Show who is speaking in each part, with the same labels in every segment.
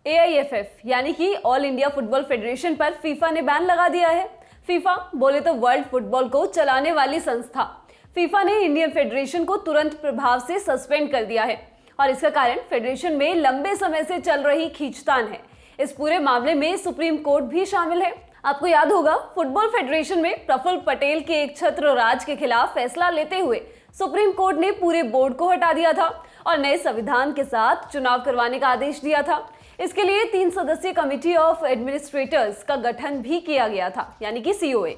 Speaker 1: AIFF यानी कि all India football federation पर फीफा ने बैन लगा दिया है। फीफा बोले तो वर्ल्ड फुटबॉल को चलाने वाली संस्था। फीफा ने इंडियन फेडरेशन को तुरंत प्रभाव से सस्पेंड कर दिया है और इसका कारण फेडरेशन में लंबे समय से चल रही खींचतान है। इस पूरे मामले में सुप्रीम कोर्ट भी शामिल है। आपको याद होगा, फुटबॉल फेडरेशन में प्रफुल्ल पटेल के एक छत्र राज के खिलाफ फैसला लेते हुए सुप्रीम कोर्ट ने पूरे बोर्ड को हटा दिया था और नए संविधान के साथ चुनाव करवाने का आदेश दिया था। इसके लिए 3 सदस्यीय कमिटी ऑफ एडमिनिस्ट्रेटर्स का गठन भी किया गया था, यानी कि COA।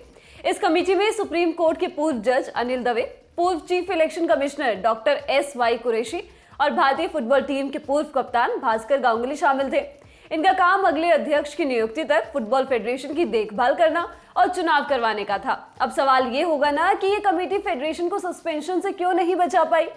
Speaker 1: इस कमेटी में सुप्रीम कोर्ट के पूर्व जज अनिल दवे, पूर्व chief election commissioner doctor SY Qureshi और भारतीय फुटबॉल टीम के पूर्व कप्तान भास्कर गांगुली शामिल थे। इनका काम अगले अध्यक्ष की नियुक्ति तक फुटबॉल फेडरेशन की देखभाल करना और चुनाव करवाने का था। अब सवाल ये होगा ना कि ये कमेटी फेडरेशन को सस्पेंशन से क्यों नहीं बचा पाई।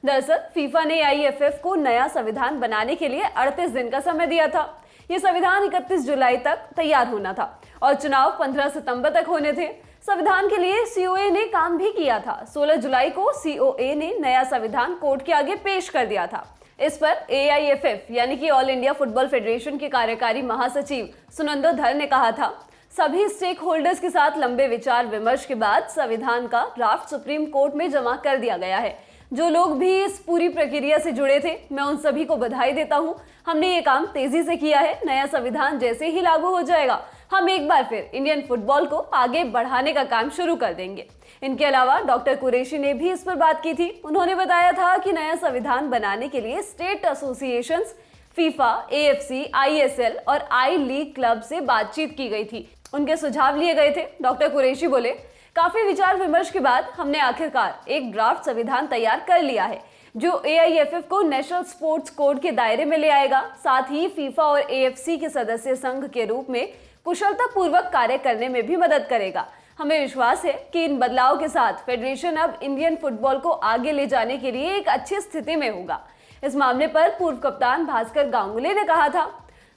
Speaker 1: दरअसल फीफा ने AIFF को नया संविधान बनाने के लिए 38 दिन का समय दिया था। ये संविधान 31 जुलाई तक तैयार होना था और चुनाव 15 सितंबर तक होने थे। संविधान के लिए COA ने काम भी किया था। 16 जुलाई को COA ने नया संविधान कोर्ट के आगे पेश कर दिया था। इस पर AIFF यानी कि ऑल इंडिया फुटबॉल फेडरेशन के कार्यकारी महासचिव सुनंदो धर ने कहा था, सभी स्टेक होल्डर्स के साथ लंबे विचार विमर्श के बाद संविधान का ड्राफ्ट सुप्रीम कोर्ट में जमा कर दिया गया है। जो लोग भी इस पूरी प्रक्रिया से जुड़े थे, मैं उन सभी को बधाई देता हूं। हमने ये काम तेजी से किया है। नया संविधान जैसे ही लागू हो जाएगा, हम एक बार फिर इंडियन फुटबॉल को आगे बढ़ाने का काम शुरू कर देंगे। इनके अलावा डॉक्टर कुरैशी ने भी इस पर बात की थी। उन्होंने बताया था कि नया संविधान बनाने के लिए state associations, FIFA, AFC, ISL और आई लीग क्लब से बातचीत की गई थी। उनके सुझाव लिए गए थे। डॉक्टर कुरैशी बोले, काफी विचार विमर्श के बाद हमने आखिरकार एक ड्राफ्ट संविधान तैयार कर लिया है जो AIFF को नेशनल स्पोर्ट्स कोड के दायरे में ले आएगा। साथ ही फीफा और AFC के सदस्य संघ के रूप में कुशलता पूर्वक कार्य करने में भी मदद करेगा। हमें विश्वास है कि इन बदलाव के साथ फेडरेशन अब इंडियन फुटबॉल को आगे ले जाने के लिए एक अच्छी स्थिति में होगा। इस मामले पर पूर्व कप्तान भास्कर गांगुली ने कहा था,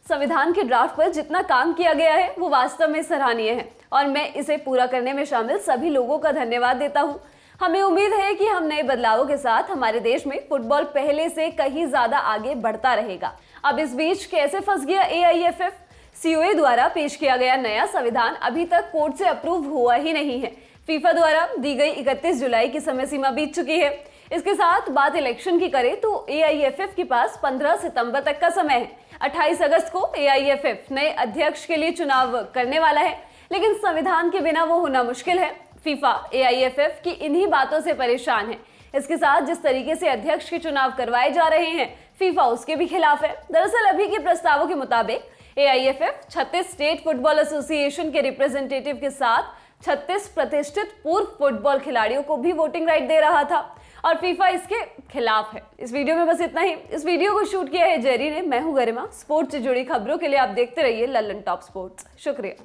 Speaker 1: संविधान के ड्राफ्ट पर जितना काम किया गया है वो वास्तव में सराहनीय है और मैं इसे पूरा करने में शामिल सभी लोगों का धन्यवाद देता हूं। हमें उम्मीद है कि हम नए बदलावों के साथ हमारे देश में फुटबॉल पहले से कहीं ज्यादा आगे बढ़ता रहेगा। अब इस बीच कैसे फंस गया AIFF? COA द्वारा पेश किया गया नया संविधान अभी तक कोर्ट से अप्रूव हुआ ही नहीं है। फीफा द्वारा दी गई 31 जुलाई की समय सीमा बीत चुकी है। इसके साथ बात इलेक्शन की करें तो AIFF के पास 15 सितंबर तक का समय है। 28 अगस्त को AIFF नए अध्यक्ष के लिए चुनाव करने वाला है, लेकिन संविधान के बिना वो होना मुश्किल है। फीफा AIFF की इन्हीं बातों से परेशान है। इसके साथ जिस तरीके से अध्यक्ष के चुनाव करवाए जा रहे हैं, फीफा उसके भी खिलाफ है। दरअसल अभी के प्रस्तावों के मुताबिक AIFF 36 स्टेट फुटबॉल एसोसिएशन के रिप्रेजेंटेटिव के साथ 36 प्रतिष्ठित पूर्व फुटबॉल खिलाड़ियों को भी वोटिंग राइट दे रहा था और फीफा इसके खिलाफ है। इस वीडियो में बस इतना ही। इस वीडियो को शूट किया है जेरी ने। मैं हूं गरिमा। स्पोर्ट्स से जुड़ी खबरों के लिए आप देखते रहिए लल्लन टॉप स्पोर्ट्स। शुक्रिया।